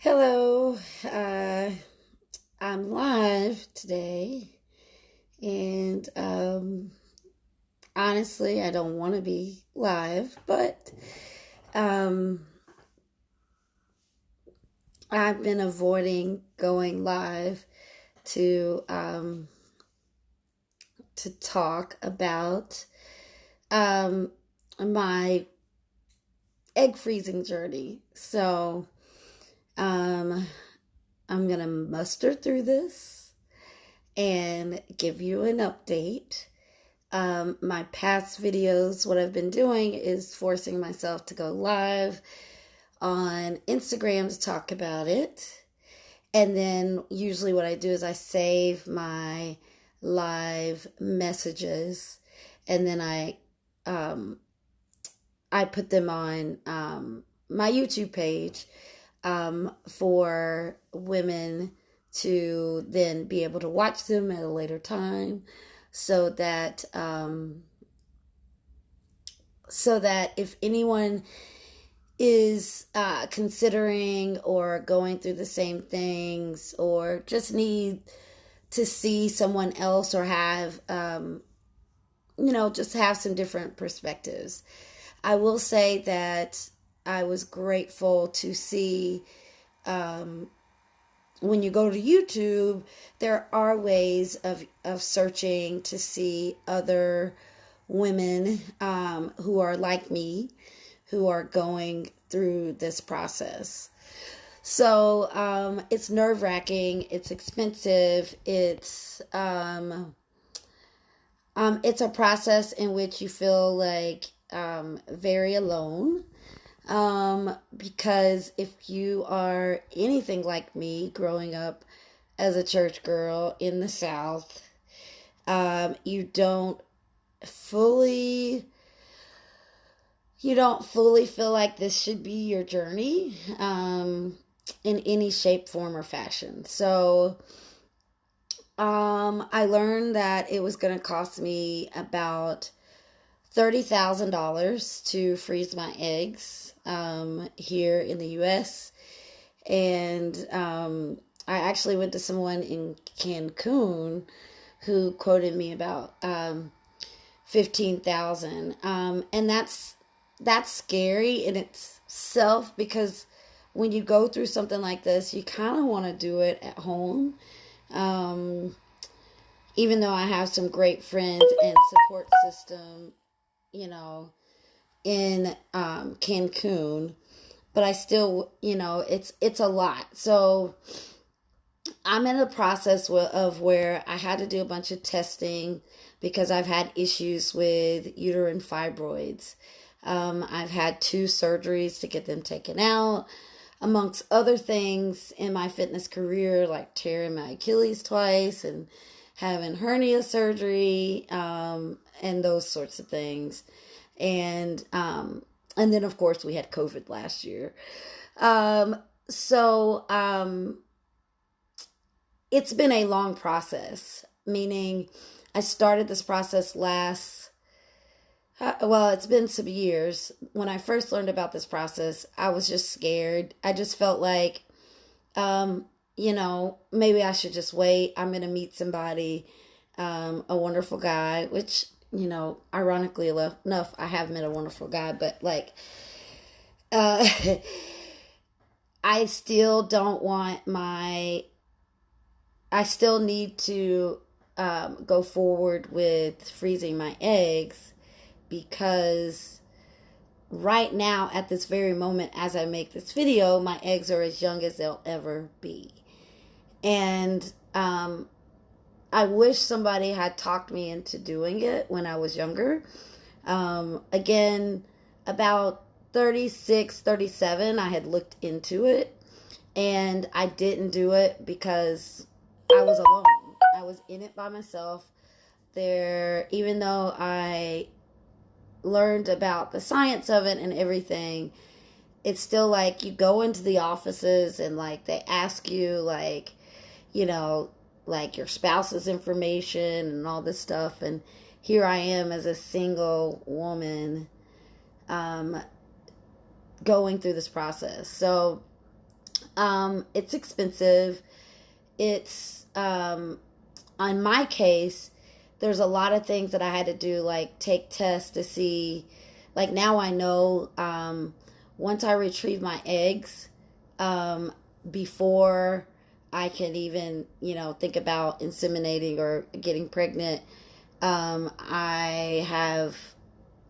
Hello, I'm live today, and honestly, I don't want to be live, but um, I've been avoiding going live to talk about um, my egg freezing journey. So um, I'm gonna muster through this and give you an update. My past videos, what I've been doing is forcing myself to go live on Instagram to talk about it. And then usually what I do is I save my live messages and then I put them on my YouTube page for women to then be able to watch them at a later time, so that if anyone is considering or going through the same things or just need to see someone else or have just have some different perspectives. I will say that I was grateful to see when you go to YouTube, there are ways of searching to see other women who are like me, who are going through this process. So it's nerve wracking. It's expensive. It's a process in which you feel like very alone. Because if you are anything like me, growing up as a church girl in the South, you don't fully feel like this should be your journey in any shape, form, or fashion. So I learned that it was going to cost me about $30,000 to freeze my eggs here in the U.S. And I actually went to someone in Cancun who quoted me about 15,000, and that's scary in itself, because when you go through something like this, you kind of want to do it at home. Even though I have some great friends and support system, in Cancun, but I still, it's a lot. So I'm in the process of where I had to do a bunch of testing because I've had issues with uterine fibroids. I've had 2 surgeries to get them taken out, amongst other things in my fitness career, like tearing my Achilles twice and having hernia surgery, and those sorts of things. And then of course we had COVID last year. So it's been a long process, meaning I started this process it's been some years. When I first learned about this process, I was just scared. I just felt like, maybe I should just wait. I'm going to meet somebody, a wonderful guy, which, ironically enough, I have met a wonderful guy, but like, I still don't want I still need to go forward with freezing my eggs, because right now, at this very moment, as I make this video, my eggs are as young as they'll ever be. And I wish somebody had talked me into doing it when I was younger. Again, about 36, 37, I had looked into it, and I didn't do it because I was alone. I was in it by myself. Even though I learned about the science of it and everything, it's still like you go into the offices and like they ask you like, like your spouse's information and all this stuff. And here I am as a single woman going through this process. So It's expensive. It's, on my case, there's a lot of things that I had to do, like take tests to see, like now I know, once I retrieve my eggs, before I can even, think about inseminating or getting pregnant, I have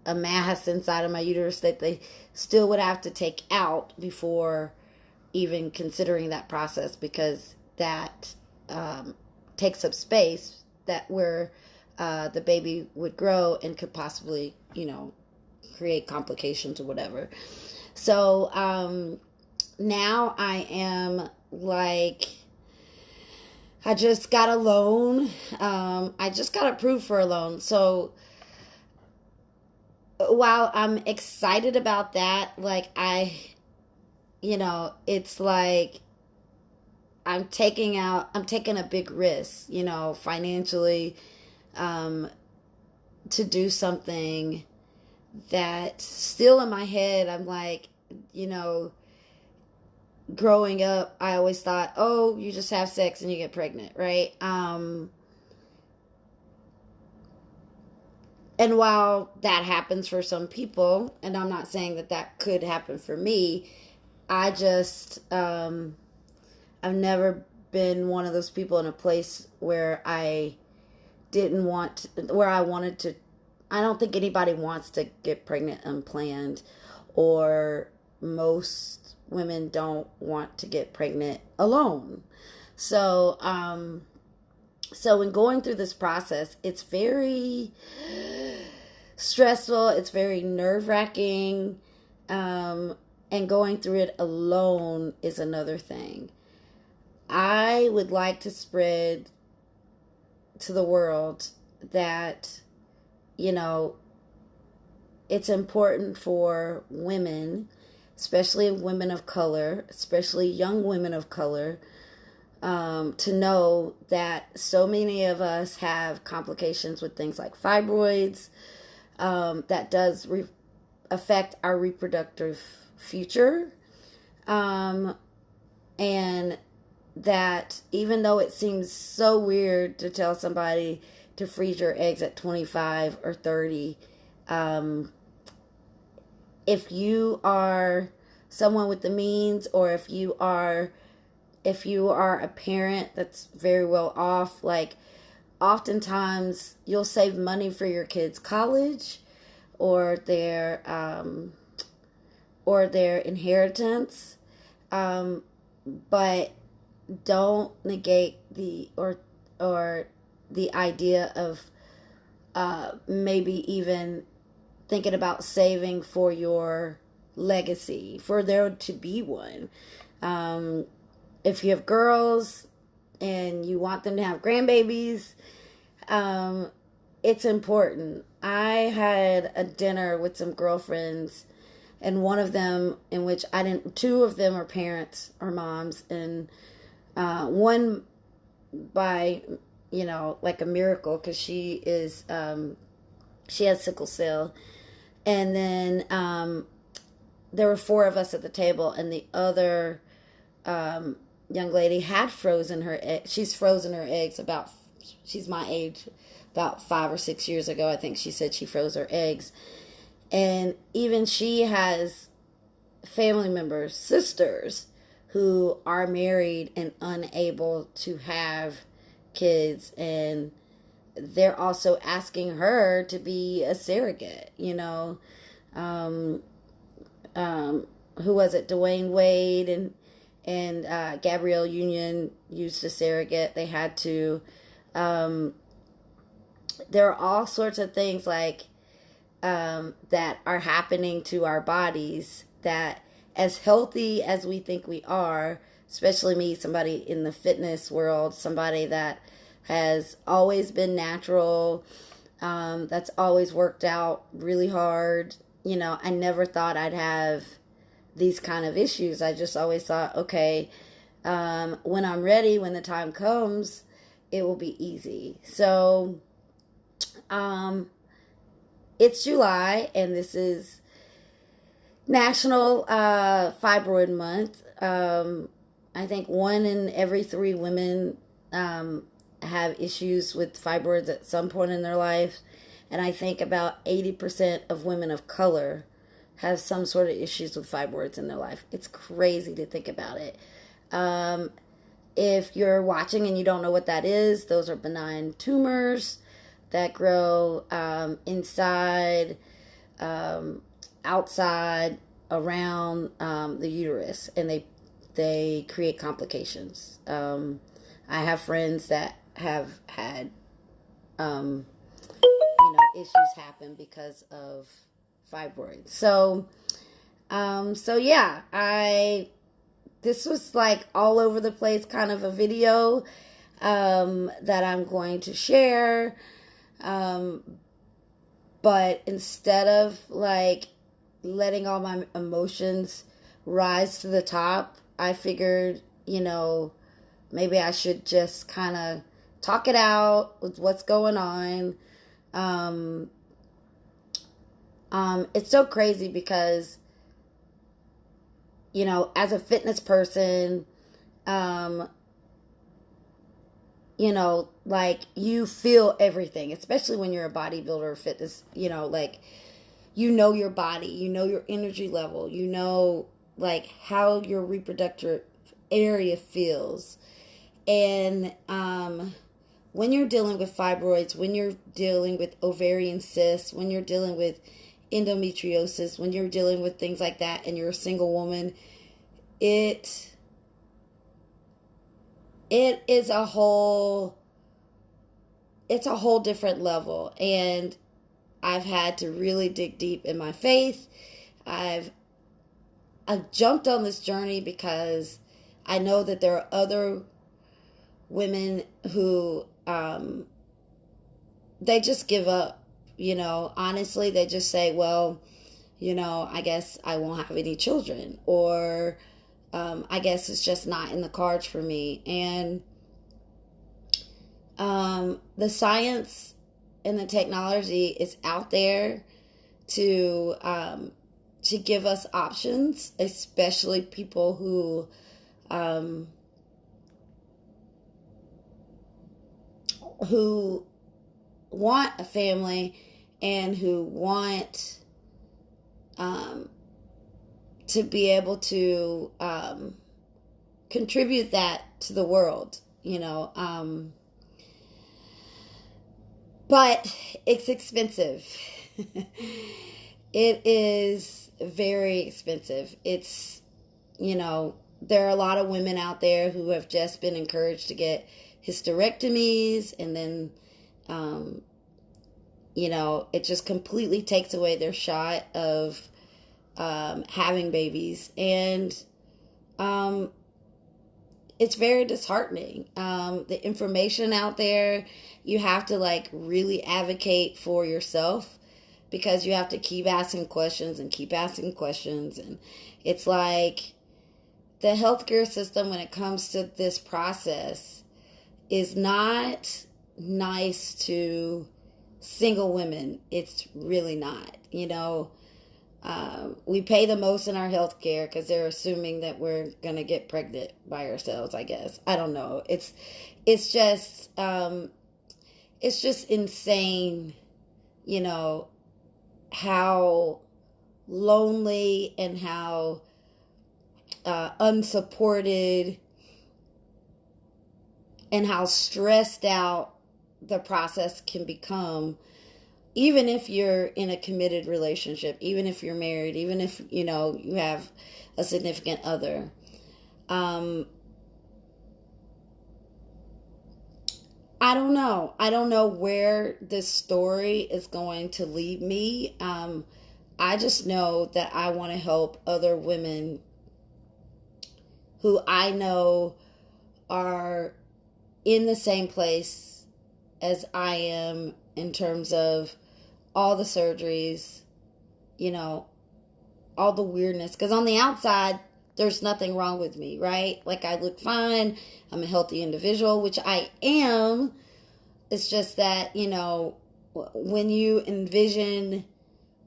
a mass inside of my uterus that they still would have to take out before even considering that process, because that takes up space that where the baby would grow and could possibly, create complications or whatever. So now I am like, I just got a loan. I just got approved for a loan. So while I'm excited about that, like it's like I'm taking a big risk, financially, to do something that still in my head, I'm like, growing up, I always thought, oh, you just have sex and you get pregnant, right? And while that happens for some people, and I'm not saying that that could happen for me, I just, I've never been one of those people in a place where I wanted to. I don't think anybody wants to get pregnant unplanned, or most women don't want to get pregnant alone. So, so in going through this process, it's very stressful. It's very nerve-wracking. And going through it alone is another thing. I would like to spread to the world that, it's important for women, especially women of color, especially young women of color, to know that so many of us have complications with things like fibroids, that does affect our reproductive future, and that even though it seems so weird to tell somebody to freeze your eggs at 25 or 30, if you are someone with the means, or if you are a parent that's very well off, like oftentimes you'll save money for your kids' college or their inheritance, but don't negate the idea of maybe even thinking about saving for your legacy, for there to be one. If you have girls and you want them to have grandbabies, it's important. I had a dinner with some girlfriends, and one of them, in which two of them are parents or moms, and one by, like a miracle, because she has sickle cell. And then there were four of us at the table, and the other young lady had frozen her egg. She's frozen her eggs she's my age, about 5 or 6 years ago. I think she said she froze her eggs. And even she has family members, sisters, who are married and unable to have kids, and they're also asking her to be a surrogate. Who was it? Dwayne Wade and Gabrielle Union used a surrogate. They had to. There are all sorts of things like that are happening to our bodies that, as healthy as we think we are, especially me, somebody in the fitness world, somebody that has always been natural, that's always worked out really hard. I never thought I'd have these kind of issues. I just always thought, okay, when I'm ready, when the time comes, it will be easy. So, it's July, and this is National Fibroid Month. I think 1 in every 3 women have issues with fibroids at some point in their life. And I think about 80% of women of color have some sort of issues with fibroids in their life. It's crazy to think about it. If you're watching and you don't know what that is, those are benign tumors that grow inside, outside, around the uterus, and they create complications. I have friends that have had issues happen because of fibroids. So yeah, this was like all over the place kind of a video that I'm going to share. But instead of like letting all my emotions rise to the top, I figured, maybe I should just kind of talk it out with what's going on. It's so crazy because, as a fitness person, like you feel everything, especially when you're a bodybuilder or fitness, like, your body, your energy level, like how your reproductive area feels. And, when you're dealing with fibroids, when you're dealing with ovarian cysts, when you're dealing with endometriosis, when you're dealing with things like that and you're a single woman, it is a whole different level. And I've had to really dig deep in my faith. I've jumped on this journey because I know that there are other women who they just give up. Honestly, they just say, well, I guess I won't have any children, or I guess it's just not in the cards for me. And the science and the technology is out there to give us options, especially people who want a family and who want to be able to contribute that to the world, but it's expensive. It is very expensive. It's, there are a lot of women out there who have just been encouraged to get hysterectomies, and then it just completely takes away their shot of having babies. And it's very disheartening. The information out there, you have to like really advocate for yourself, because you have to keep asking questions and keep asking questions. And it's like the healthcare system, when it comes to this process, is not nice to single women. It's really not. We pay the most in our healthcare because they're assuming that we're gonna get pregnant by ourselves, I guess. I don't know. It's just insane, how lonely and how unsupported and how stressed out the process can become, even if you're in a committed relationship, even if you're married, even if, you have a significant other. I don't know. I don't know where this story is going to lead me. I just know that I want to help other women who I know are in the same place as I am in terms of all the surgeries, all the weirdness. Because on the outside, there's nothing wrong with me, right? Like, I look fine. I'm a healthy individual, which I am. It's just that, when you envision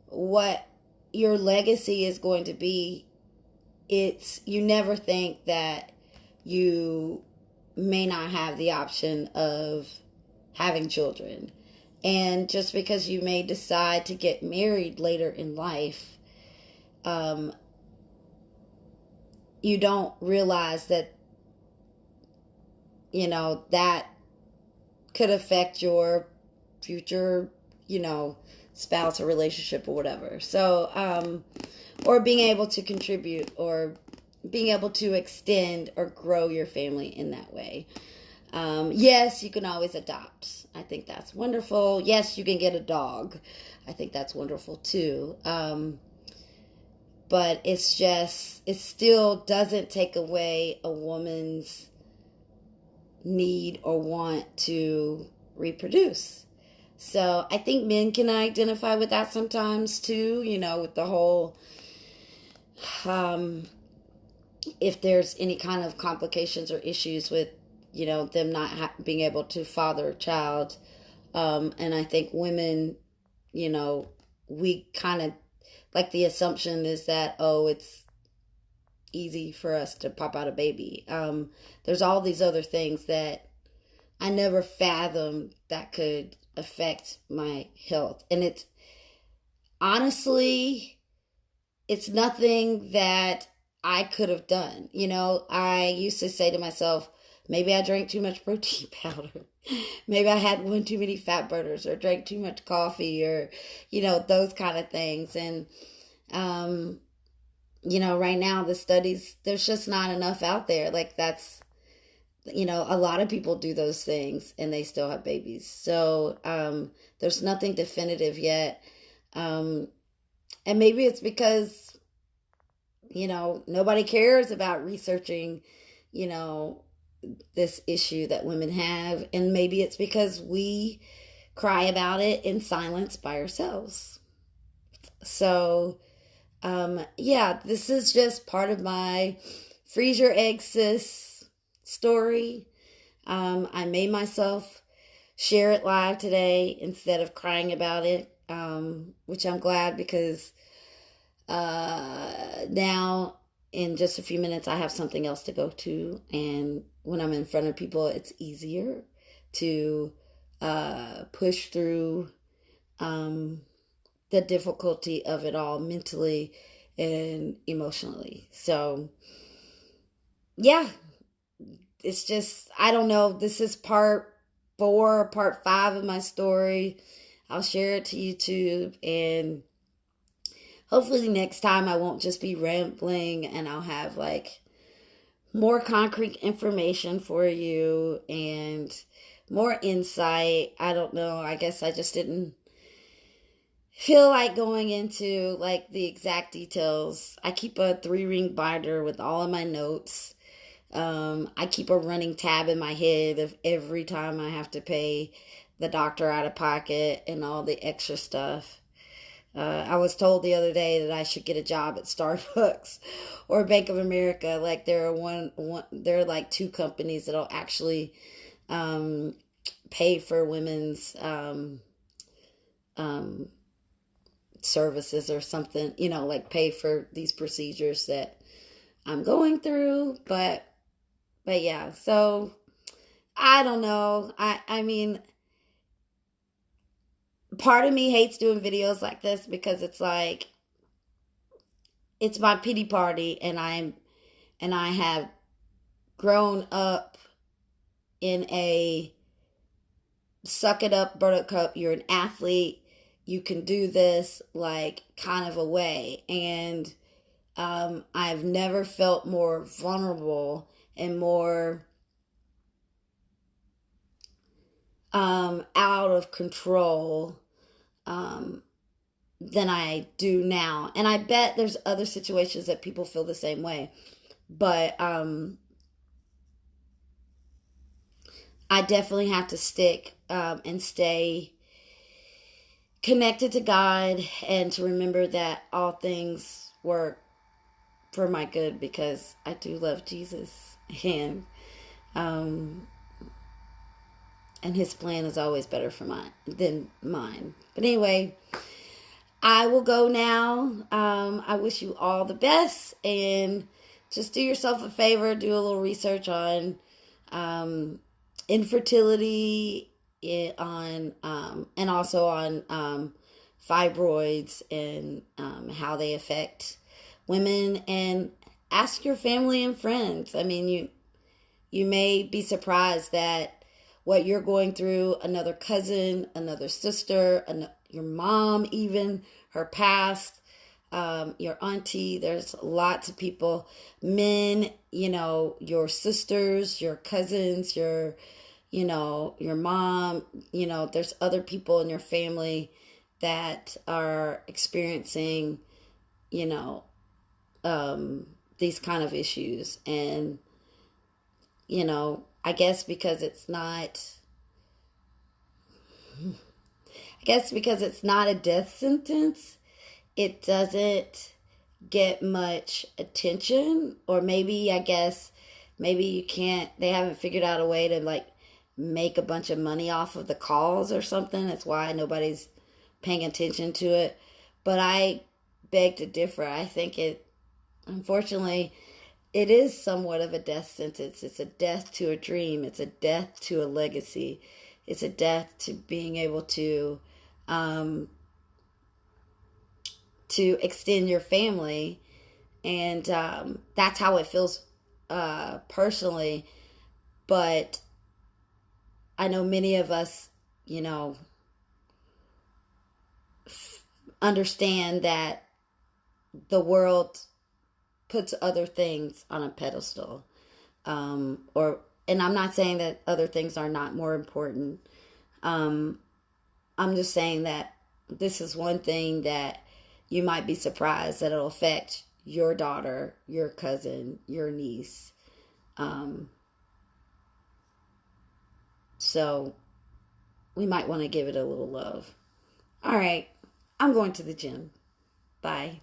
what your legacy is going to be, you never think that you may not have the option of having children. And just because you may decide to get married later in life, you don't realize that, that could affect your future, spouse or relationship or whatever. So, or being able to contribute or being able to extend or grow your family in that way. Yes, you can always adopt. I think that's wonderful. Yes, you can get a dog. I think that's wonderful too. But it still doesn't take away a woman's need or want to reproduce. So I think men can identify with that sometimes too, with the whole, if there's any kind of complications or issues with, them not being able to father a child. And I think women, we kind of, like the assumption is that, it's easy for us to pop out a baby. There's all these other things that I never fathomed that could affect my health. And it's honestly, it's nothing that I could have done. I used to say to myself, maybe I drank too much protein powder. Maybe I had one too many fat burners or drank too much coffee or, those kind of things. And, right now the studies, there's just not enough out there. Like that's, a lot of people do those things and they still have babies. So, there's nothing definitive yet. And maybe it's because, nobody cares about researching, this issue that women have. And maybe it's because we cry about it in silence by ourselves. So, this is just part of my freeze your egg sis story. I made myself share it live today instead of crying about it, which I'm glad because now in just a few minutes I have something else to go to, and when I'm in front of people it's easier to push through the difficulty of it all mentally and emotionally. So it's just, I don't know, this is part 4, part 5 of my story. I'll share it to YouTube, and hopefully next time I won't just be rambling and I'll have like more concrete information for you and more insight. I don't know. I guess I just didn't feel like going into like the exact details. I keep a 3-ring binder with all of my notes. I keep a running tab in my head of every time I have to pay the doctor out of pocket and all the extra stuff. I was told the other day that I should get a job at Starbucks or Bank of America. Like there are like 2 companies that'll actually pay for women's services or something, like pay for these procedures that I'm going through. But yeah, so I don't know. I mean, part of me hates doing videos like this because it's like, it's my pity party, and I have grown up in a suck it up, buttercup, you're an athlete, you can do this, like kind of a way. And I've never felt more vulnerable and more out of control than I do now. And I bet there's other situations that people feel the same way. But I definitely have to stick and stay connected to God and to remember that all things work for my good because I do love Jesus, and his plan is always better for than mine. But anyway, I will go now. I wish you all the best, and just do yourself a favor, do a little research on infertility, and also on fibroids and how they affect women, and ask your family and friends. I mean, you may be surprised that what you're going through, another cousin, another sister, your mom, even her past, your auntie, there's lots of people, men, your sisters, your cousins, your mom, there's other people in your family that are experiencing, these kind of issues. And, I guess because it's not a death sentence, it doesn't get much attention. Or maybe, you can't, they haven't figured out a way to like make a bunch of money off of the calls or something. That's why nobody's paying attention to it. But I beg to differ. I think unfortunately, it is somewhat of a death sentence. It's a death to a dream. It's a death to a legacy. It's a death to being able to extend your family. And that's how it feels personally. But I know many of us, understand that the world puts other things on a pedestal. And I'm not saying that other things are not more important. I'm just saying that this is one thing that you might be surprised that it'll affect your daughter, your cousin, your niece. So we might want to give it a little love. All right, I'm going to the gym. Bye.